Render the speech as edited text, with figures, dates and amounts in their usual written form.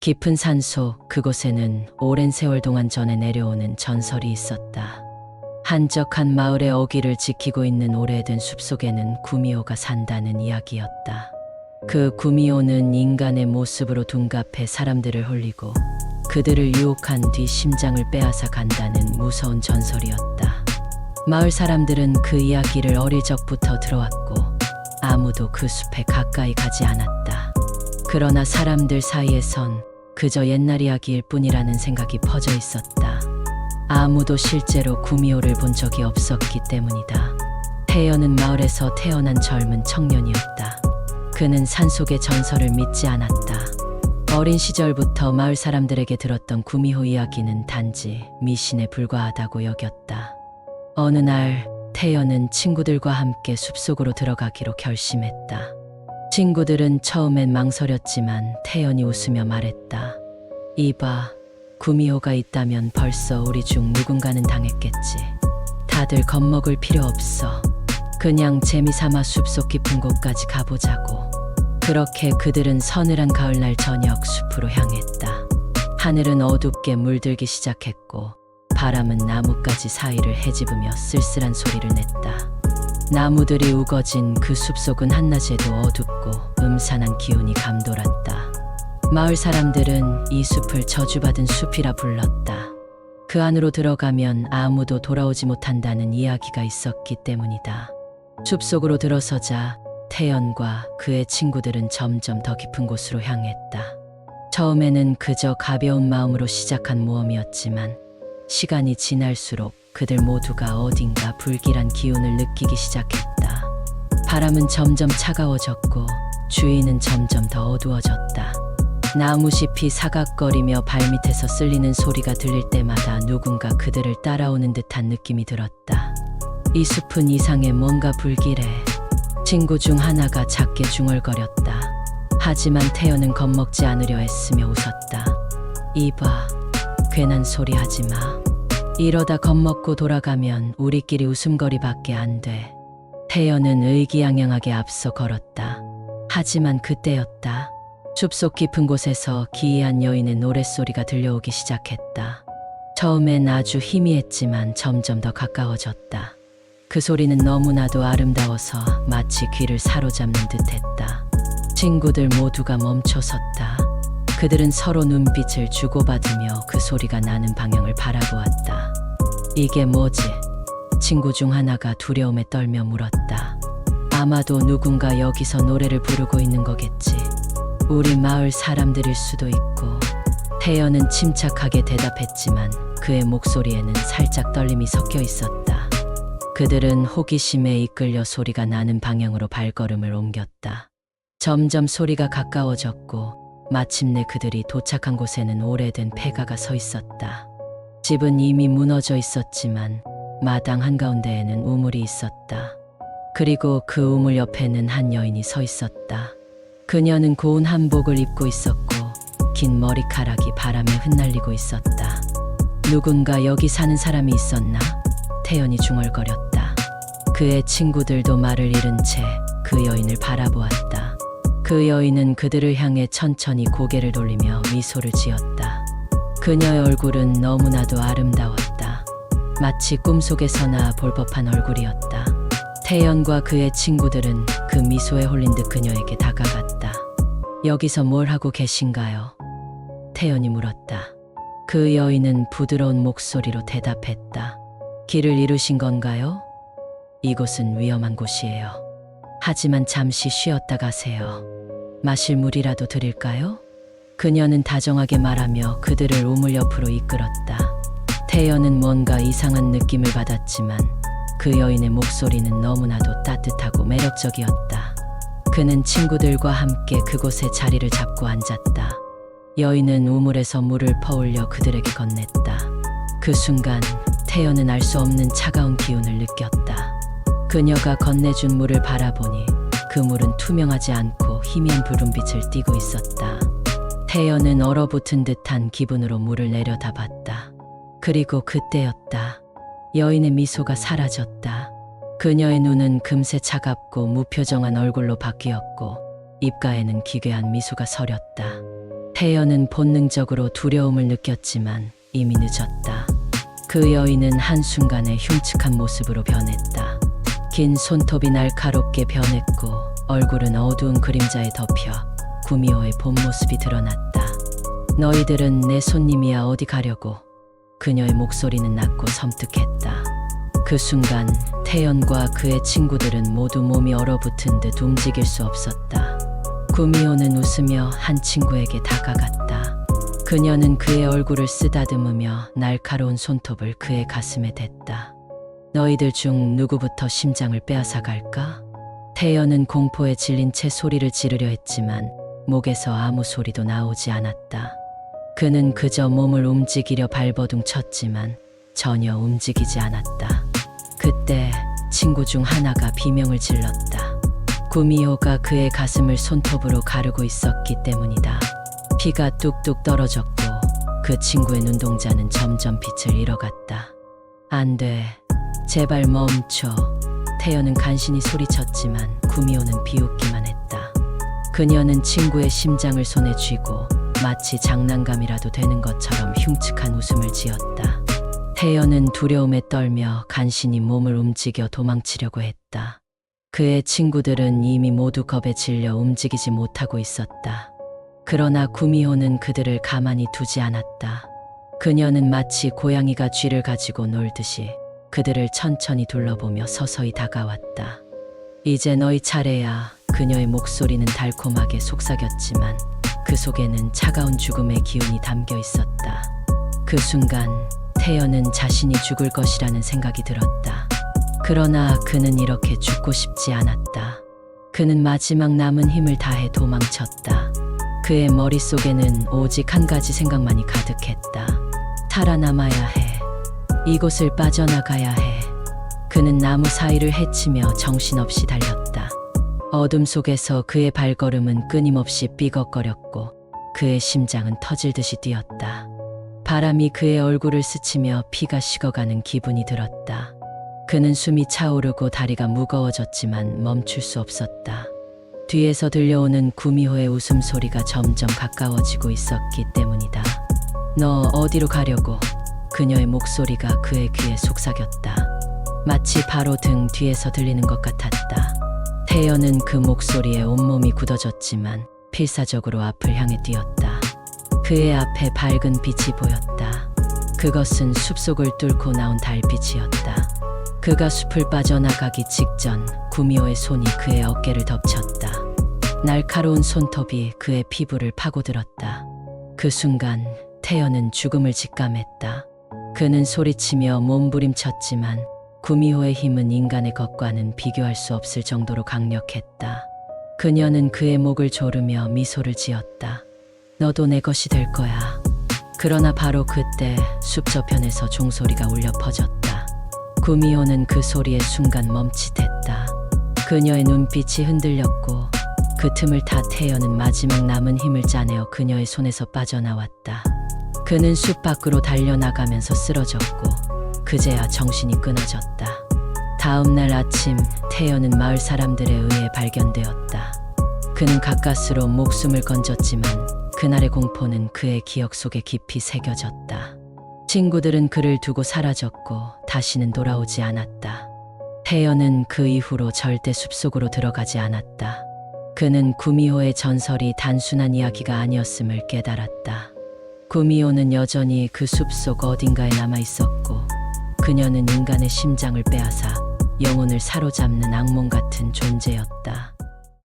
깊은 산속 그곳에는 오랜 세월 동안 전해 내려오는 전설이 있었다. 한적한 마을의 어귀를 지키고 있는 오래된 숲속에는 구미호가 산다는 이야기였다. 그 구미호는 인간의 모습으로 둔갑해 사람들을 홀리고 그들을 유혹한 뒤 심장을 빼앗아 간다는 무서운 전설이었다. 마을 사람들은 그 이야기를 어릴 적부터 들어왔고 아무도 그 숲에 가까이 가지 않았다. 그러나 사람들 사이에선 그저 옛날 이야기일 뿐이라는 생각이 퍼져 있었다. 아무도 실제로 구미호를 본 적이 없었기 때문이다. 태연은 마을에서 태어난 젊은 청년이었다. 그는 산속의 전설을 믿지 않았다. 어린 시절부터 마을 사람들에게 들었던 구미호 이야기는 단지 미신에 불과하다고 여겼다. 어느 날 태연은 친구들과 함께 숲속으로 들어가기로 결심했다. 친구들은 처음엔 망설였지만 태연이 웃으며 말했다. 이봐, 구미호가 있다면 벌써 우리 중 누군가는 당했겠지. 다들 겁먹을 필요 없어. 그냥 재미삼아 숲속 깊은 곳까지 가보자고. 그렇게 그들은 서늘한 가을날 저녁 숲으로 향했다. 하늘은 어둡게 물들기 시작했고 바람은 나뭇가지 사이를 헤집으며 쓸쓸한 소리를 냈다. 나무들이 우거진 그 숲속은 한낮에도 어둡고 음산한 기운이 감돌았다. 마을 사람들은 이 숲을 저주받은 숲이라 불렀다. 그 안으로 들어가면 아무도 돌아오지 못한다는 이야기가 있었기 때문이다. 숲속으로 들어서자 태연과 그의 친구들은 점점 더 깊은 곳으로 향했다. 처음에는 그저 가벼운 마음으로 시작한 모험이었지만 시간이 지날수록 그들 모두가 어딘가 불길한 기운을 느끼기 시작했다. 바람은 점점 차가워졌고 주위는 점점 더 어두워졌다. 나무잎이 사각거리며 발밑에서 쓸리는 소리가 들릴 때마다 누군가 그들을 따라오는 듯한 느낌이 들었다. 이 숲은 이상해. 뭔가 불길해. 친구 중 하나가 작게 중얼거렸다. 하지만 태연은 겁먹지 않으려 애쓰며 웃었다. 이봐, 괜한 소리 하지 마. 이러다 겁먹고 돌아가면 우리끼리 웃음거리밖에 안 돼. 태연은 의기양양하게 앞서 걸었다. 하지만 그때였다. 숲속 깊은 곳에서 기이한 여인의 노랫소리가 들려오기 시작했다. 처음엔 아주 희미했지만 점점 더 가까워졌다. 그 소리는 너무나도 아름다워서 마치 귀를 사로잡는 듯했다. 친구들 모두가 멈춰섰다. 그들은 서로 눈빛을 주고받으며 그 소리가 나는 방향을 바라보았다. 이게 뭐지? 친구 중 하나가 두려움에 떨며 물었다. 아마도 누군가 여기서 노래를 부르고 있는 거겠지. 우리 마을 사람들일 수도 있고. 태연은 침착하게 대답했지만 그의 목소리에는 살짝 떨림이 섞여 있었다. 그들은 호기심에 이끌려 소리가 나는 방향으로 발걸음을 옮겼다. 점점 소리가 가까워졌고 마침내 그들이 도착한 곳에는 오래된 폐가가 서 있었다. 집은 이미 무너져 있었지만 마당 한가운데에는 우물이 있었다. 그리고 그 우물 옆에는 한 여인이 서 있었다. 그녀는 고운 한복을 입고 있었고 긴 머리카락이 바람에 흩날리고 있었다. 누군가 여기 사는 사람이 있었나? 태연이 중얼거렸다. 그의 친구들도 말을 잃은 채 그 여인을 바라보았다. 그 여인은 그들을 향해 천천히 고개를 돌리며 미소를 지었다. 그녀의 얼굴은 너무나도 아름다웠다. 마치 꿈속에서나 볼 법한 얼굴이었다. 태연과 그의 친구들은 그 미소에 홀린 듯 그녀에게 다가갔다. 여기서 뭘 하고 계신가요? 태연이 물었다. 그 여인은 부드러운 목소리로 대답했다. 길을 잃으신 건가요? 이곳은 위험한 곳이에요. 하지만 잠시 쉬었다 가세요. 마실 물이라도 드릴까요? 그녀는 다정하게 말하며 그들을 우물 옆으로 이끌었다. 태연은 뭔가 이상한 느낌을 받았지만 그 여인의 목소리는 너무나도 따뜻하고 매력적이었다. 그는 친구들과 함께 그곳에 자리를 잡고 앉았다. 여인은 우물에서 물을 퍼올려 그들에게 건넸다. 그 순간 태연은 알 수 없는 차가운 기운을 느꼈다. 그녀가 건네준 물을 바라보니 그 물은 투명하지 않고 희미한 붉은빛을 띠고 있었다. 태연은 얼어붙은 듯한 기분으로 물을 내려다봤다. 그리고 그때였다. 여인의 미소가 사라졌다. 그녀의 눈은 금세 차갑고 무표정한 얼굴로 바뀌었고 입가에는 기괴한 미소가 서렸다. 태연은 본능적으로 두려움을 느꼈지만 이미 늦었다. 그 여인은 한순간에 흉측한 모습으로 변했다. 긴 손톱이 날카롭게 변했고 얼굴은 어두운 그림자에 덮여 구미호의 본 모습이 드러났다. 너희들은 내 손님이야, 어디 가려고. 그녀의 목소리는 낮고 섬뜩했다. 그 순간 태연과 그의 친구들은 모두 몸이 얼어붙은 듯 움직일 수 없었다. 구미호는 웃으며 한 친구에게 다가갔다. 그녀는 그의 얼굴을 쓰다듬으며 날카로운 손톱을 그의 가슴에 댔다. 너희들 중 누구부터 심장을 빼앗아 갈까? 태연은 공포에 질린 채 소리를 지르려 했지만 목에서 아무 소리도 나오지 않았다. 그는 그저 몸을 움직이려 발버둥 쳤지만 전혀 움직이지 않았다. 그때 친구 중 하나가 비명을 질렀다. 구미호가 그의 가슴을 손톱으로 가르고 있었기 때문이다. 피가 뚝뚝 떨어졌고 그 친구의 눈동자는 점점 빛을 잃어갔다. 안 돼. 제발 멈춰. 태연은 간신히 소리쳤지만 구미호는 비웃기만 했다. 그녀는 친구의 심장을 손에 쥐고 마치 장난감이라도 되는 것처럼 흉측한 웃음을 지었다. 태연은 두려움에 떨며 간신히 몸을 움직여 도망치려고 했다. 그의 친구들은 이미 모두 겁에 질려 움직이지 못하고 있었다. 그러나 구미호는 그들을 가만히 두지 않았다. 그녀는 마치 고양이가 쥐를 가지고 놀듯이 그들을 천천히 둘러보며 서서히 다가왔다. 이제 너희 차례야. 그녀의 목소리는 달콤하게 속삭였지만 그 속에는 차가운 죽음의 기운이 담겨 있었다. 그 순간 태연은 자신이 죽을 것이라는 생각이 들었다. 그러나 그는 이렇게 죽고 싶지 않았다. 그는 마지막 남은 힘을 다해 도망쳤다. 그의 머릿속에는 오직 한 가지 생각만이 가득했다. 살아남아야 해. 이곳을 빠져나가야 해. 그는 나무 사이를 헤치며 정신없이 달렸다. 어둠 속에서 그의 발걸음은 끊임없이 삐걱거렸고 그의 심장은 터질 듯이 뛰었다. 바람이 그의 얼굴을 스치며 피가 식어가는 기분이 들었다. 그는 숨이 차오르고 다리가 무거워졌지만 멈출 수 없었다. 뒤에서 들려오는 구미호의 웃음소리가 점점 가까워지고 있었기 때문이다. 너 어디로 가려고? 그녀의 목소리가 그의 귀에 속삭였다. 마치 바로 등 뒤에서 들리는 것 같았다. 태연은 그 목소리에 온몸이 굳어졌지만 필사적으로 앞을 향해 뛰었다. 그의 앞에 밝은 빛이 보였다. 그것은 숲속을 뚫고 나온 달빛이었다. 그가 숲을 빠져나가기 직전 구미호의 손이 그의 어깨를 덮쳤다. 날카로운 손톱이 그의 피부를 파고들었다. 그 순간 태연은 죽음을 직감했다. 그는 소리치며 몸부림쳤지만 구미호의 힘은 인간의 것과는 비교할 수 없을 정도로 강력했다. 그녀는 그의 목을 조르며 미소를 지었다. 너도 내 것이 될 거야. 그러나 바로 그때 숲 저편에서 종소리가 울려 퍼졌다. 구미호는 그 소리에 순간 멈칫했다. 그녀의 눈빛이 흔들렸고 그 틈을 타 태연은 마지막 남은 힘을 짜내어 그녀의 손에서 빠져나왔다. 그는 숲 밖으로 달려나가면서 쓰러졌고 그제야 정신이 끊어졌다. 다음 날 아침 태연은 마을 사람들에 의해 발견되었다. 그는 가까스로 목숨을 건졌지만 그날의 공포는 그의 기억 속에 깊이 새겨졌다. 친구들은 그를 두고 사라졌고 다시는 돌아오지 않았다. 태연은 그 이후로 절대 숲속으로 들어가지 않았다. 그는 구미호의 전설이 단순한 이야기가 아니었음을 깨달았다. 구미호는 여전히 그 숲속 어딘가에 남아 있었고 그녀는 인간의 심장을 빼앗아 영혼을 사로잡는 악몽 같은 존재였다.